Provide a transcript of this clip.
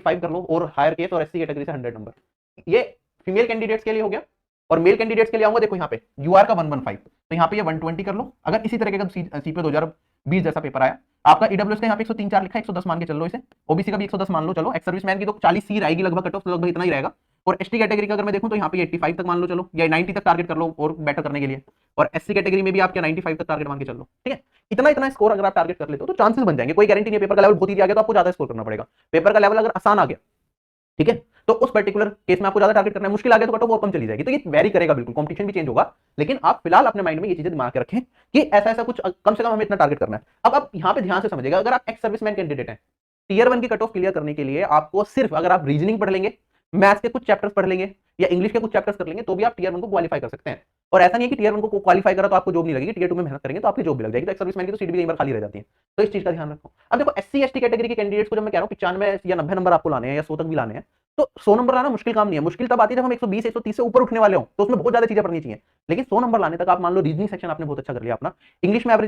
5 कर लो, और higher case और एससी कैटेगरी से 100 नंबर। ये फीमेल कैंडिडेट्स के लिए हो गया। और मेल कैंडिडेट्स के लिए आऊंगा, देखो यहाँ पे यूआर का 115, तो यहाँ पे ये 120 कर लो। अगर इसी तरह का सीपीओ 2020 जैसा पेपर आया, आपका ईडब्ल्यूएस का यहाँ पे 103-4 लिखा है, 110 मान के चल लो इसे, ओबीसी का भी 110 मान लो, चलो एक्स सर्विसमैन की तो 40 सी रहेगी लगभग, कट ऑफ लगभग इतना ही रहेगा। और एसटी कैटेगरी का अगर मैं देखूं तो यहाँ पे 85 तक मान लो चलो, या 90 तक टारगेट कर लो और बेटर करने के लिए। और एससी कैटेगरी में भी आप क्या 95 तक टारगेट मान के चल लो, ठीक है। इतना स्कोर अगर आप टारगेट कर लेते हो तो चांसेस बन जाएंगे। कोई गारंटी नहीं है, पेपर का लेवल बहुत ही आ गया तो आपको ज्यादा स्कोर करना पड़ेगा। पेपर का लेवल अगर आसान आ गया, ठीक है, तो उस पर्टिकुलर केस में आपको ज्यादा टारगेट करना है, मुश्किल आ गया तो कट ऑफ और कम चली जाएगी। तो ये वेरी करेगा बिल्कुल, कंपटीशन भी चेंज होगा, लेकिन आप फिलहाल अपने माइंड में ये चीजें दिमाग के रखें कि ऐसा ऐसा कुछ कम से कम हमें इतना टारगेट करना है। अब आप यहाँ पे ध्यान से समझिएगा, अगर आप एक्स सर्विसमैन कैंडिडेट हैं, टीयर 1 की कट ऑफ क्लियर करने के लिए आपको सिर्फ, अगर आप रीजनिंग पढ़ लेंगे, मैथ्स के कुछ चैप्टर्स पढ़ लेंगे या इंग्लिश के कुछ चैप्टर्स कर लेंगे, तो भी आप टीयर 1 को क्वालीफाई कर सकते हैं। और ऐसा नहीं है कि टीयर 1 को क्वालीफाई करा तो आपको जॉब नहीं लगेगी, टीयर 2 में मेहनत करेंगे तो आपकी जॉब भी लग जाएगी। तो एक्स सर्विसमैन की तो सीट भी कई बार खाली रह जाती है, तो इस चीज का ध्यान रखो। अब देखो एससी एसटी कैटेगरी के कैंडिडेट्स को जब मैं कह रहा हूँ 95 या 90 नंबर आपको लाने हैं या 100 तक भी लाने हैं, तो 100 नंबर लाना मुश्किल काम नहीं है। मुश्किल तब आती है जब हम 120 130 से ऊपर उठने वाले हो, तो उसमें बहुत ज्यादा चीजें पढ़नी चाहिए। लेकिन 100 नंबर लाने तक आप मान लो रीजनिंग सेक्शन आपने बहुत अच्छा कर लिया अपना, इंग्लिश में एवरेज